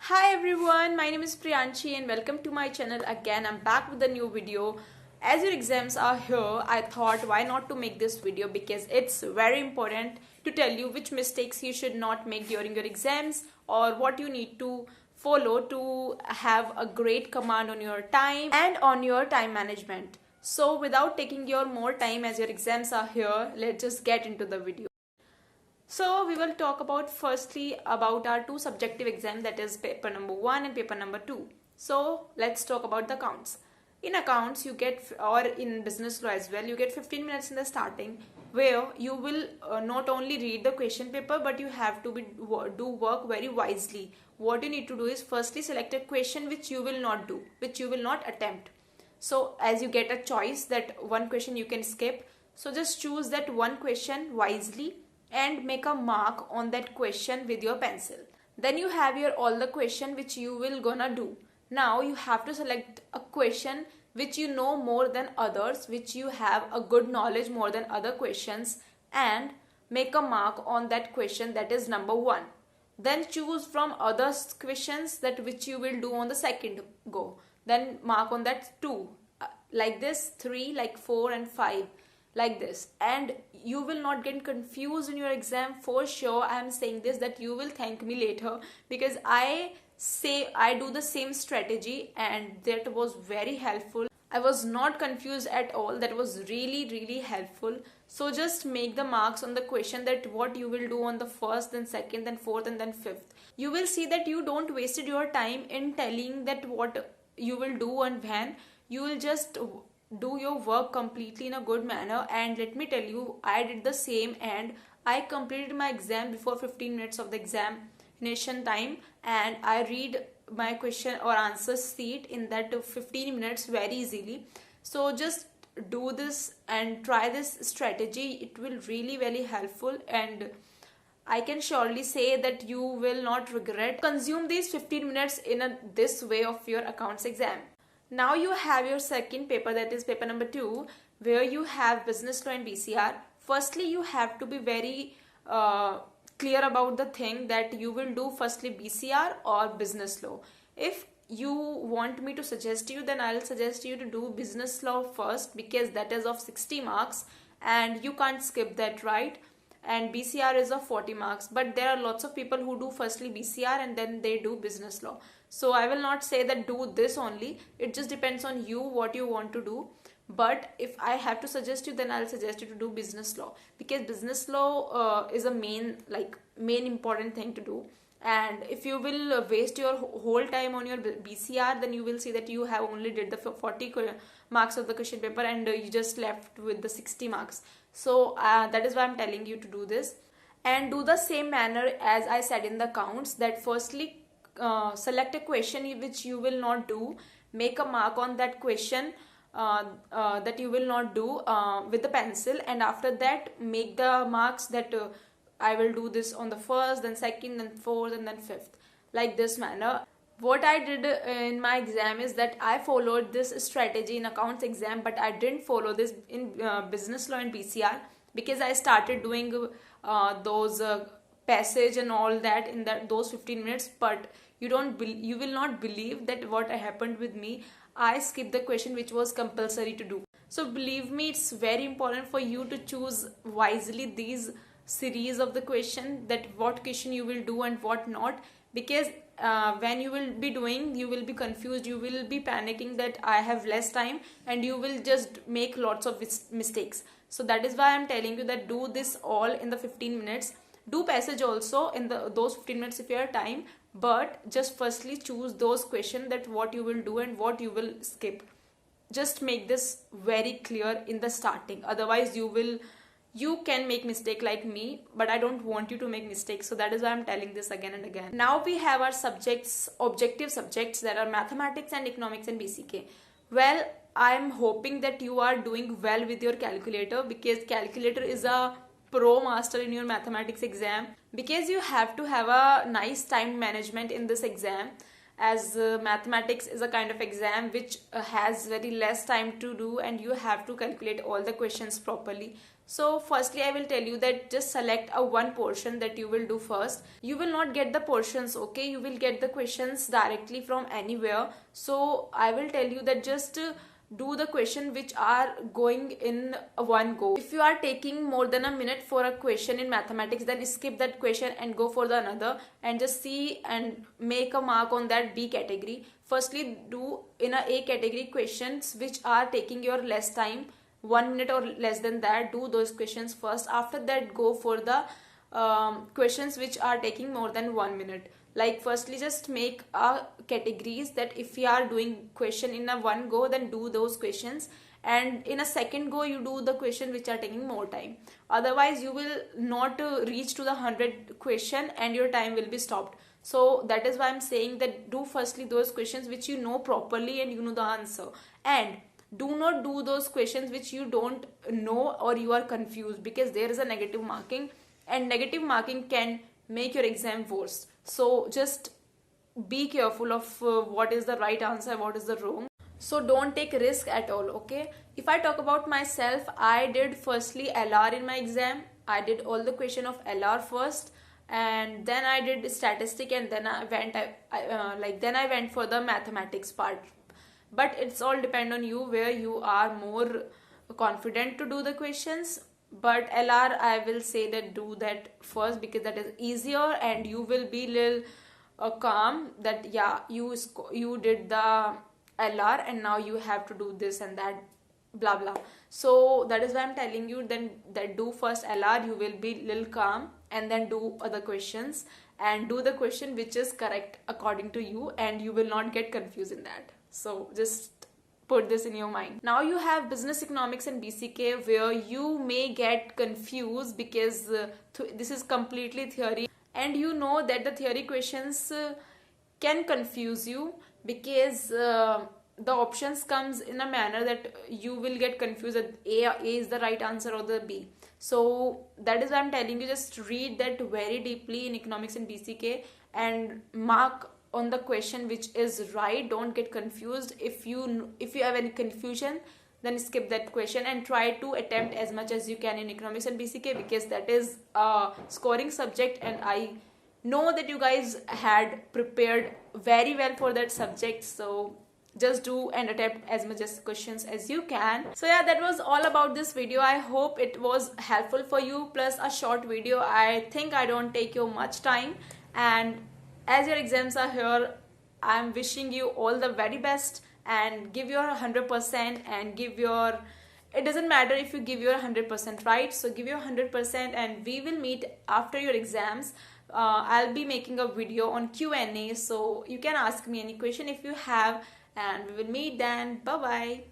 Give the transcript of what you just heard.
Hi everyone, my name is Priyanshi and welcome to my channel again. I'm back with a new video. As your exams are here, I thought why not to make this video because it's very important to tell you which mistakes you should not make during your exams or what you need to follow to have a great command on your time and on your time management. So without taking your more time as your exams are here, let's just get into the video. So we will talk about firstly about our two subjective exams, that is paper number 1 and paper number 2. So let's talk about the accounts. In accounts you get, or in business law as well, you get 15 minutes in the starting where you will not only read the question paper but you have to do work very wisely. What you need to do is firstly select a question which you will not do, which you will not attempt. So as you get a choice that one question you can skip, so just choose that one question wisely and make a mark on that question with your pencil. Then you have your all the question which you will gonna do. Now you have to select a question which you know more than others, which you have a good knowledge more than other questions, and make a mark on that question, that is number 1. Then choose from other questions that which you will do on the second go. Then mark on that 2, like this, 3, like 4 and 5, like this. And you will not get confused in your exam for sure. I am saying this that you will thank me later because I do the same strategy and that was very helpful. I was not confused at all. That was really helpful. So just make the marks on the question that what you will do on the first, then second, then fourth, and then fifth. You will see that you don't wasted your time in telling that what you will do and when. You will just do your work completely in a good manner. And let me tell you, I did the same and I completed my exam before 15 minutes of the examination time, and I read my question or answer sheet in that 15 minutes very easily. So just do this and try this strategy. It will really very helpful, and I can surely say that you will not regret. Consume these 15 minutes in this way of your accounts exam. Now you have your second paper, that is paper number 2, where you have business law and BCR. Firstly, you have to be very clear about the thing that you will do firstly BCR or business law. If you want me to suggest you, then I'll suggest you to do business law first because that is of 60 marks and you can't skip that, right? And BCR is of 40 marks, but there are lots of people who do firstly BCR and then they do business law. So I will not say that do this only. It just depends on you what you want to do. But if I have to suggest you, then I'll suggest you to do business law because business law is a main important thing to do. And if you will waste your whole time on your BCR, then you will see that you have only did the 40 marks of the question paper and you just left with the 60 marks. So that is why I'm telling you to do this. And do the same manner as I said in the accounts, that firstly select a question which you will not do, make a mark on that question that you will not do with the pencil, and after that make the marks that I will do this on the first, then second, then fourth, and then fifth, like this manner. What I did in my exam is that I followed this strategy in accounts exam, but I didn't follow this in business law and BCR because I started doing those passage and all that in those 15 minutes. But you will not believe that what happened with me. I skipped the question which was compulsory to do. So believe me, it's very important for you to choose wisely these series of the question, that what question you will do and what not, because when you will be doing, you will be confused, you will be panicking that I have less time, and you will just make lots of mistakes. So that is why I'm telling you that do this all in the 15 minutes. Do passage also in those 15 minutes if you have time, but just firstly choose those questions that what you will do and what you will skip. Just make this very clear in the starting, otherwise you can make mistake like me, but I don't want you to make mistakes. So that is why I'm telling this again and again. Now we have our subjects, objective subjects, that are mathematics and economics and BCK. Well, I'm hoping that you are doing well with your calculator because calculator is a pro master in your mathematics exam, because you have to have a nice time management in this exam. as mathematics is a kind of exam which has very less time to do, and you have to calculate all the questions properly. So firstly I will tell you that just select a one portion that you will do first. You will not get the portions, okay, you will get the questions directly from anywhere. So I will tell you that just do the question which are going in one go. If you are taking more than a minute for a question in mathematics, then skip that question and go for the another, and just see and make a mark on that B category. Firstly do in a category questions which are taking your less time, 1 minute or less than that. Do those questions first. After that go for the questions which are taking more than 1 minute. Like firstly just make categories that if you are doing question in a one go, then do those questions, and in a second go you do the question which are taking more time. Otherwise you will not reach to the 100 question and your time will be stopped. So that is why I'm saying that do firstly those questions which you know properly and you know the answer, and do not do those questions which you don't know or you are confused, because there is a negative marking, and negative marking can make your exam worse. So just be careful of what is the right answer, what is the wrong. So don't take risk at all, okay? If I talk about myself, I did firstly LR in my exam. I did all the question of LR first, and then I did statistic, and then I went for the mathematics part. But it's all depend on you where you are more confident to do the questions. But LR I will say that do that first, because that is easier and you will be little calm that yeah, you did the LR and now you have to do this and that, blah blah. So that is why I'm telling you then that do first LR, you will be little calm, and then do other questions and do the question which is correct according to you, and you will not get confused in that. So just put this in your mind. Now you have business economics and BCK, where you may get confused because this is completely theory, and you know that the theory questions can confuse you, because the options comes in a manner that you will get confused that A is the right answer or the B. So that is why I'm telling you, just read that very deeply in economics and BCK and mark on the question which is right. Don't get confused. If you have any confusion, then skip that question and try to attempt as much as you can in economics and BCK, because that is a scoring subject, and I know that you guys had prepared very well for that subject. So just do and attempt as much as questions as you can. So yeah, that was all about this video. I hope it was helpful for you, plus a short video. I think I don't take you much time, and as your exams are here, I'm wishing you all the very best, and give your 100% and give your, it doesn't matter if you give your 100%, right? So give your 100%, and we will meet after your exams. I'll be making a video on Q&A, so you can ask me any question if you have, and we will meet then. Bye bye.